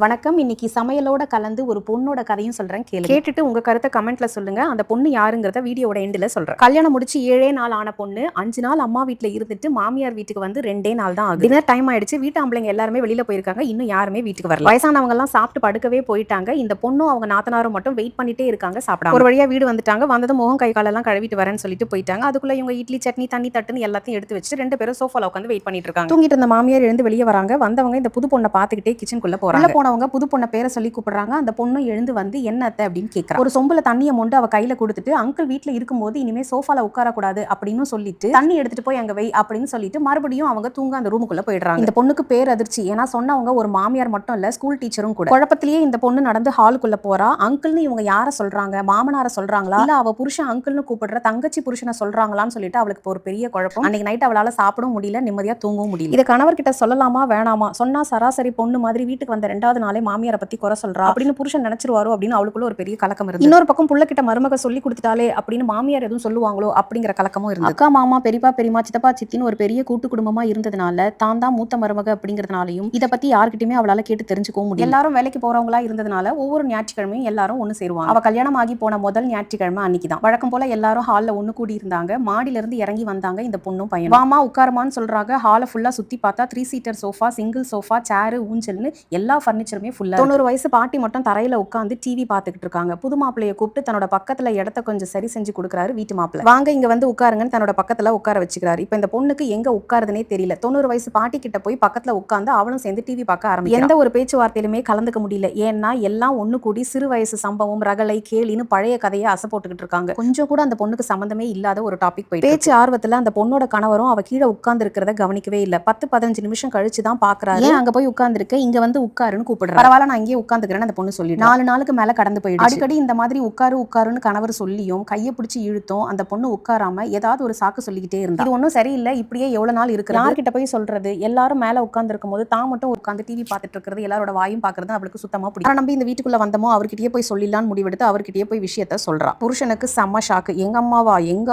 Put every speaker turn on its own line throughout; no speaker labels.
வணக்கம். இன்னைக்கு சமையலோட கலந்து ஒரு பொண்ணோட கதையும் சொல்றேன் கேளுங்க. கேட்டுட்டு உங்க கருத்தை கமெண்ட்ல சொல்லுங்க. அந்த பொண்ணு யாருங்கிறத வீடியோட எண்டுல சொல்றேன். கல்யாணம் முடிச்சு 7 நாள் ஆன பொண்ணு 5 நாள் அம்மா வீட்ல இருந்துட்டு மாமியார் வீட்டுக்கு வந்து 2 நாள் தான் ஆகுது. டின்னர் டைம் ஆயிடுச்சு. வீட்டு ஆம்பளைங்க எல்லாருமே வெளியில போயிருக்காங்க. இன்னும் யாருமே வீட்டுக்கு வரல. வயசானவங்க எல்லாம் சாப்பிட்டு படுக்கவே போயிட்டாங்க. இந்த பொண்ணும் அவங்க நாத்தனாரும் மட்டும் வெயிட் பண்ணிட்டே இருக்காங்க சாப்பிடாம. ஒரு வழியா வீடு வந்துட்டாங்க. வந்ததும் முகம் கை காலெல்லாம் கழுவிட்டு வரேன்னு சொல்லிட்டு போயிட்டாங்க. அதுக்குள்ள இவங்க இட்லி சட்னி தண்ணி தட்டுன்னு எல்லாத்தையும் எடுத்து வச்சு 2 பேரும் சோஃபால உட்காந்து வெயிட் பண்ணிட்டு இருக்காங்க. தூங்கிட்டு இருந்த மாமியார் எழுந்து வெளியே வராங்க. வந்தவங்க இந்த புது பொண்ணை பாத்துக்கிட்டே கிச்சனுக்குள்ள போறாங்க. போனவங்க புது பொண்ணை பேரை சொல்லி கூப்பிடுறாங்க. அந்த பொண்ணு எழுந்து வந்து என்ன அத்தை அப்படின்னு கேட்கறா. ஒரு சொம்புல தண்ணியை மொண்டு அவ கையில கொடுத்துட்டு அங்கிள் வீட்டுல இருக்கும்போது இனிமே சோஃபால உட்காரக்கூடாது அப்படின்னு சொல்லிட்டு தண்ணி எடுத்துட்டு போய் அங்க வை அப்படின்னு சொல்லிட்டு மறுபடியும் அவங்க தூங்க அந்த ரூமுக்குள்ள போயிடுறாங்க. இந்த பொண்ணுக்கு பேர் அதிர்ச்சி. ஏன்னா சொன்னவங்க ஒரு மாமியார் மட்டும் இல்ல, ஸ்கூல் டீச்சரும் கூட. குழப்பத்திலேயே இந்த பொண்ணு நடந்து ஹாலுக்குள்ள போறா. அங்கிள்னு இவங்க யார சொல்றாங்க? மாமனார சொல்றாங்களா இல்ல அவ புருஷன் அங்கிள்னு கூப்பிடுற தங்கச்சி புருஷனை சொல்றாங்களான்னு சொல்லிட்டு அவளுக்கு ஒரு பெரிய குழப்பம். அன்னைக்கு நைட் அவளால சாப்பிடவும் முடியல, நிம்மதியா தூங்கவும் முடியல. இத கணவர்கிட்ட சொல்லலாமா வேணாமா? சொன்னா சராசரி பொண்ணு மாதிரி வீட்டுக்கு வந்த 2வது நாளே மாமியாரை பத்தி குறை சொல்றா அப்படின்னு புருஷன் நினைச்சிருவாரோ அப்படின்னு அவளுக்குள்ள ஒரு பெரிய கலக்கம் இருந்து. இன்னொரு பக்கம் புள்ள கிட்ட மருமக சொல்லி கொடுத்துட்டாலே அப்படின்னு மாமியார் எதுவும் சொல்லுவாங்களோ அப்படிங்கிற கலக்கமும் இருந்து. அக்கா மாமா பெரியப்பா பெரியமா சித்தப்பா சித்தின்னு ஒரு பெரிய கூட்டு குடும்பமா இருந்ததுனால தான் மூத்த மருமக அப்படிங்கறதுனாலையும் இத பத்தி யார்கிட்டயுமே அவளால கேட்டு தெரிஞ்சுக்கவும் முடியும். எல்லாரும் வேலைக்கு போறவங்களா இருந்ததுனால ஒவ்வொரு ஞாயிற்றுக்கிழமையும் எல்லாரும் ஒண்ணு சேருவாங்க. அவ கல்யாணம் ஆகி போன முதல் ஞாயிற்றுக்கிழமை அன்னைக்குதான் வழக்கம் போல எல்லாரும் ஹால்ல ஒண்ணு கூடி இருந்தாங்க. மாடியில இருந்து இறங்கி வந்தாங்க இந்த பொண்ணும் பையன். வாமா உட்காரமான்னு சொல்றாங்க. ஹால ஃபுல்லா சுத்தி பார்த்தா 3 சீட்டர் சோஃபா, சிங்கிள் சோஃபா, சேரு, ஊஞ்சல்னு எல்லா பர்னிச்சருமே ஃபுல்லா. 90 வயசு பாட்டி மட்டும் தரையில உட்காந்து டிவி பார்த்துக்கிட்டு இருக்காங்க. புது மாப்பிள்ளைய கூப்பிட்டு தன்னோட பக்கத்துல இடத்த கொஞ்சம் சரி செஞ்சு கொடுக்குறாரு வீட்டு மாப்பிள்ளை. வாங்க இங்க வந்து உட்காருங்கன்னு தன்னோட பக்கத்துல உட்கார வச்சுக்கிறாரு. இப்ப இந்த பொண்ணுக்கு எங்க உட்காருதுனே தெரியல. 90 வயசு பாட்டி கிட்ட போய் பக்கத்துல உட்கார்ந்து அவளும் சேர்ந்து டிவி பார்க்க ஆரம்பிக்கிறா. எந்த ஒரு பேச்சுவார்த்தையிலுமே கலந்துக்க முடியல. ஏன்னா எல்லாம் ஒண்ணு கூடி சிறு வயசு சம்பவம், ரகளை, கேலின்னு பழைய கதையை அசை போட்டுக்கிட்டு இருக்காங்க. கொஞ்சம் கூட அந்த பொண்ணுக்கு சம்பந்தமே இல்லாத ஒரு டாபிக் போயிட்டு பேச்சு ஆர்வத்துல அந்த பொண்ணோட கணவரும் அவ கீழே உட்கார்ந்து இருக்கிறத கவனிக்கவே இல்ல. 10-15 நிமிஷம் கழிச்சு தான் பாக்குறாரு. ஏன் அங்க போய் உட்கார்ந்து இருக்க, இங்க வந்து உட்காருன்னு கூப்பிடுறாரு. பரவாயில்ல நான் இங்கே உட்காந்துக்கிறேன்னு அந்த பொண்ணு சொல்லி 4 நாளுக்கு மேல கடந்து போயிடுச்சு. அடிக்கடி இந்த மாதிரி உட்காரு உட்காருன்னு கணவர் சொல்லியும் கையை பிடிச்சி இழுத்தும் அந்த பொண்ணு உட்காராம ஏதாவது ஒரு சாக்கு சொல்லிக்கிட்டே இருந்தா. இது ஒன்னும் சரியில்லை. இப்படியே எவ்வளவு நாள் இருக்கு, யார்கிட்ட போய் சொல்றது? எல்லாரும் மேல உட்கார்ந்து இருக்கும் போது தான் மட்டும் உட்கார்ந்து டிவி பார்த்துட்டு இருக்கிறது, எல்லாரோட வாயும் பாக்குறது அவளுக்கு சுத்தமா பிடிக்கும். நம்பி இந்த வீட்டுக்குள்ள வந்தமோ அவர்கிட்டயே போய் சொல்லிடலான்னு முடிவெடுத்து அவர்கிட்டயே போய் விஷயத்த சொல்றா. புருஷனுக்கு செம்ம ஷாக்கு. எங்க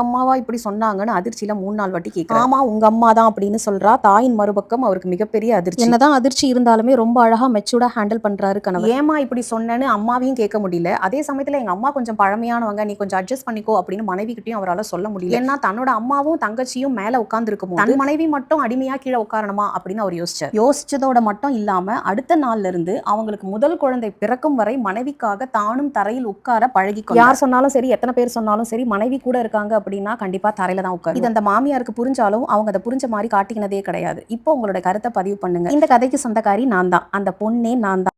அம்மாவா இப்படி சொன்னாங்கன்னு அதிர்ச்சியில 3-4 வாட்டி கேட்க. ஆமா உங்க அம்மா தான் அப்படின்னு சொல்றா. தாயின் மறுபக்கம் அவருக்கு மிகப்பெரிய அதிர்ச்சி. என்னதான் அதிர்ச்சி இருந்தாலுமே ரொம்ப அழகா மெச்சூர்டா ஹேண்டில் பண்றாரு கணவர். ஏமா இப்படி சொன்னேன்னு அம்மாவையும் கேட்க முடியல. அதே சமயத்துல எங்க அம்மா கொஞ்சம் பழமையானவங்க, நீ கொஞ்சம் அட்ஜஸ்ட் பண்ணிக்கோ அப்படின்னு மனைவி கிட்டயும் அவரால் சொல்ல முடியல. ஏன்னா தன்னோட அம்மாவும் தங்கச்சியும் மேல உட்கார்ந்து இருக்கும் தன் மனைவி மட்டும் அடிமையா கீழே உட்காரணுமா அப்படின்னு அவர் யோசிச்சதோட மட்டும் இல்லாம அடுத்த நாள்ல இருந்து அவங்களுக்கு முதல் குழந்தை பிறக்கும் வரை மனைவிக்காக தானும் தரையில் உட்கார பழகிக்கொண்டார். யார் சொன்னாலும் சரி, எத்தனை பேர் சொன்னாலும் சரி, மனைவி கூட இருக்காங்க அப்படின்னா கண்டிப்பா தரையில தான் உட்காரு. இது அந்த மாமியாருக்கு புரிஞ்சாலும் அவங்க அதை புரிஞ்ச மாதிரி காட்டினதே கிடையாது. இப்போ உங்களோட கருத்தை பதிவு பண்ணுங்க. இந்த கதைக்கு சொந்தக்காரி நான் தான், அந்த பொண்ணே நான் தான்.